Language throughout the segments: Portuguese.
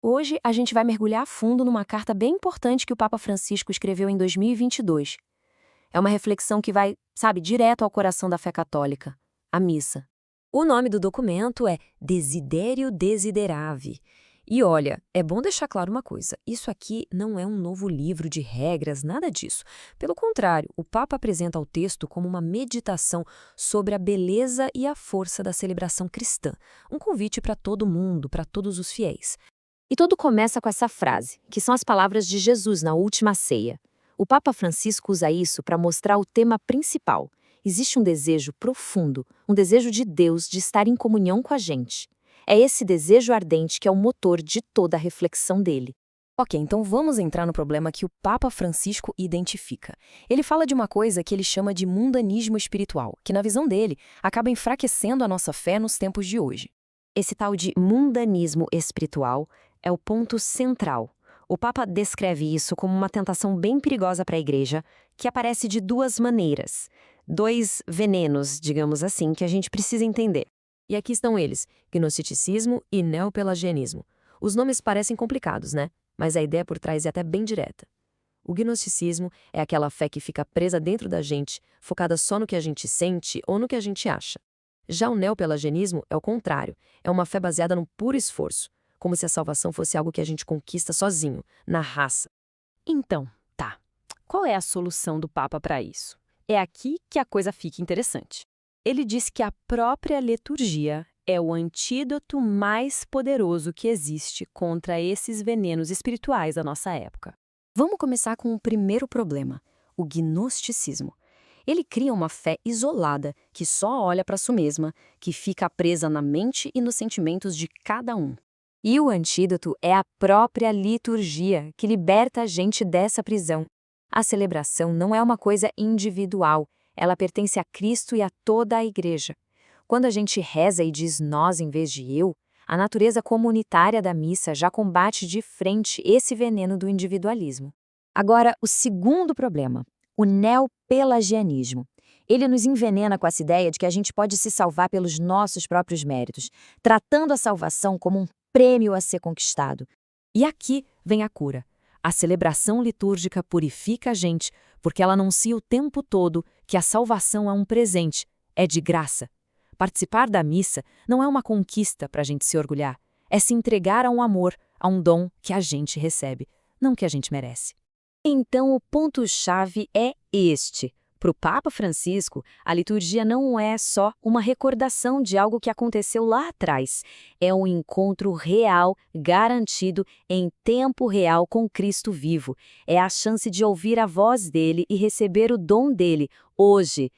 Hoje a gente vai mergulhar a fundo numa carta bem importante que o Papa Francisco escreveu em 2022. É uma reflexão que vai, sabe, direto ao coração da fé católica, a missa. O nome do documento é Desiderio Desideravi. E olha, é bom deixar claro uma coisa: isso aqui não é um novo livro de regras, nada disso. Pelo contrário, o Papa apresenta o texto como uma meditação sobre a beleza e a força da celebração cristã, um convite para todo mundo, para todos os fiéis. E tudo começa com essa frase, que são as palavras de Jesus na última ceia. O Papa Francisco usa isso para mostrar o tema principal. Existe um desejo profundo, um desejo de Deus de estar em comunhão com a gente. É esse desejo ardente que é o motor de toda a reflexão dele. Ok, então vamos entrar no problema que o Papa Francisco identifica. Ele fala de uma coisa que ele chama de mundanismo espiritual, que na visão dele acaba enfraquecendo a nossa fé nos tempos de hoje. Esse tal de mundanismo espiritual é o ponto central. O Papa descreve isso como uma tentação bem perigosa para a Igreja, que aparece de duas maneiras. Dois venenos, digamos assim, que a gente precisa entender. E aqui estão eles, gnosticismo e neopelagianismo. Os nomes parecem complicados, né? Mas a ideia por trás é até bem direta. O gnosticismo é aquela fé que fica presa dentro da gente, focada só no que a gente sente ou no que a gente acha. Já o neopelagianismo é o contrário, é uma fé baseada num puro esforço, como se a salvação fosse algo que a gente conquista sozinho, na raça. Então, tá. Qual é a solução do Papa para isso? É aqui que a coisa fica interessante. Ele diz que a própria liturgia é o antídoto mais poderoso que existe contra esses venenos espirituais da nossa época. Vamos começar com o primeiro problema, o gnosticismo. Ele cria uma fé isolada, que só olha para si mesma, que fica presa na mente e nos sentimentos de cada um. E o antídoto é a própria liturgia, que liberta a gente dessa prisão. A celebração não é uma coisa individual, ela pertence a Cristo e a toda a Igreja. Quando a gente reza e diz nós em vez de eu, a natureza comunitária da missa já combate de frente esse veneno do individualismo. Agora, o segundo problema, o neopelagianismo. Ele nos envenena com essa ideia de que a gente pode se salvar pelos nossos próprios méritos, tratando a salvação como um prêmio a ser conquistado. E aqui vem a cura. A celebração litúrgica purifica a gente, porque ela anuncia o tempo todo que a salvação é um presente, é de graça. Participar da missa não é uma conquista para a gente se orgulhar, é se entregar a um amor, a um dom que a gente recebe, não que a gente merece. Então, o ponto-chave é este. Para o Papa Francisco, a liturgia não é só uma recordação de algo que aconteceu lá atrás. É um encontro real, garantido, em tempo real com Cristo vivo. É a chance de ouvir a voz dele e receber o dom dele, hoje.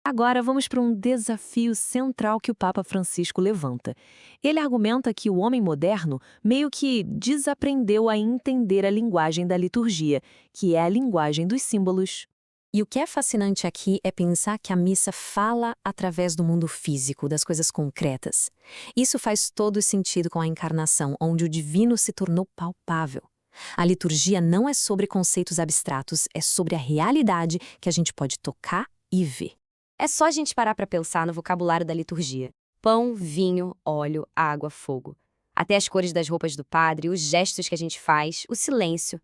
Agora vamos para um desafio central que o Papa Francisco levanta. Ele argumenta que o homem moderno meio que desaprendeu a entender a linguagem da liturgia, que é a linguagem dos símbolos. E o que é fascinante aqui é pensar que a missa fala através do mundo físico, das coisas concretas. Isso faz todo sentido com a encarnação, onde o divino se tornou palpável. A liturgia não é sobre conceitos abstratos, é sobre a realidade que a gente pode tocar e ver. É só a gente parar para pensar no vocabulário da liturgia. Pão, vinho, óleo, água, fogo. Até as cores das roupas do padre, os gestos que a gente faz, o silêncio.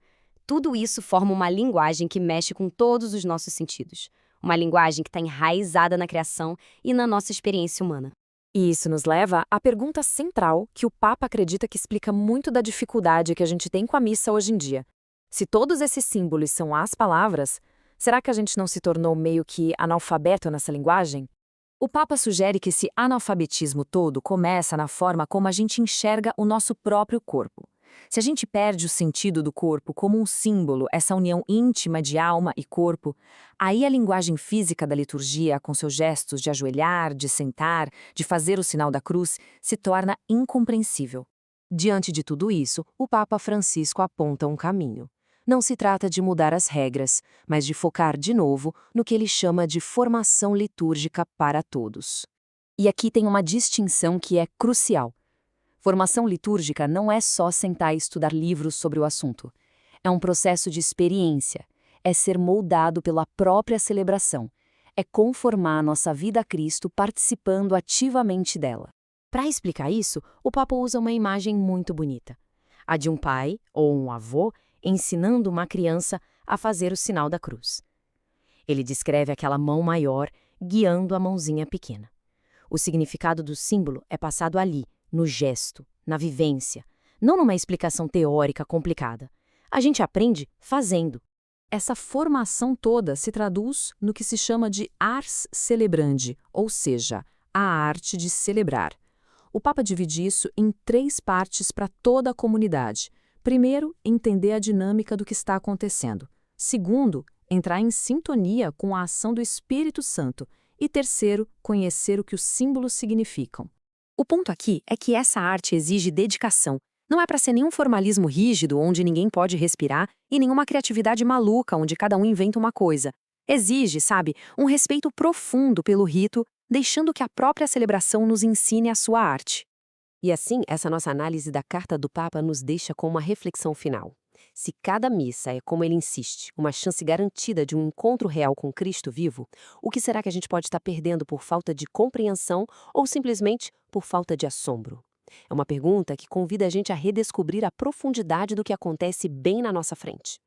Tudo isso forma uma linguagem que mexe com todos os nossos sentidos. Uma linguagem que está enraizada na criação e na nossa experiência humana. E isso nos leva à pergunta central que o Papa acredita que explica muito da dificuldade que a gente tem com a missa hoje em dia. Se todos esses símbolos são as palavras, será que a gente não se tornou meio que analfabeto nessa linguagem? O Papa sugere que esse analfabetismo todo começa na forma como a gente enxerga o nosso próprio corpo. Se a gente perde o sentido do corpo como um símbolo, essa união íntima de alma e corpo, aí a linguagem física da liturgia, com seus gestos de ajoelhar, de sentar, de fazer o sinal da cruz, se torna incompreensível. Diante de tudo isso, o Papa Francisco aponta um caminho. Não se trata de mudar as regras, mas de focar de novo no que ele chama de formação litúrgica para todos. E aqui tem uma distinção que é crucial. Formação litúrgica não é só sentar e estudar livros sobre o assunto. É um processo de experiência, é ser moldado pela própria celebração, é conformar a nossa vida a Cristo participando ativamente dela. Para explicar isso, o Papa usa uma imagem muito bonita. a de um pai ou um avô ensinando uma criança a fazer o sinal da cruz. Ele descreve aquela mão maior guiando a mãozinha pequena. O significado do símbolo é passado ali, no gesto, na vivência, não numa explicação teórica complicada. A gente aprende fazendo. Essa formação toda se traduz no que se chama de ars celebrandi, ou seja, a arte de celebrar. O Papa divide isso em 3 partes para toda a comunidade. Primeiro, entender a dinâmica do que está acontecendo. Segundo, entrar em sintonia com a ação do Espírito Santo. E terceiro, conhecer o que os símbolos significam. O ponto aqui é que essa arte exige dedicação. Não é para ser nenhum formalismo rígido onde ninguém pode respirar e nenhuma criatividade maluca onde cada um inventa uma coisa. Exige, sabe, um respeito profundo pelo rito, deixando que a própria celebração nos ensine a sua arte. E assim, essa nossa análise da carta do Papa nos deixa com uma reflexão final. Se cada missa é, como ele insiste, uma chance garantida de um encontro real com Cristo vivo, o que será que a gente pode estar perdendo por falta de compreensão ou simplesmente por falta de assombro? É uma pergunta que convida a gente a redescobrir a profundidade do que acontece bem na nossa frente.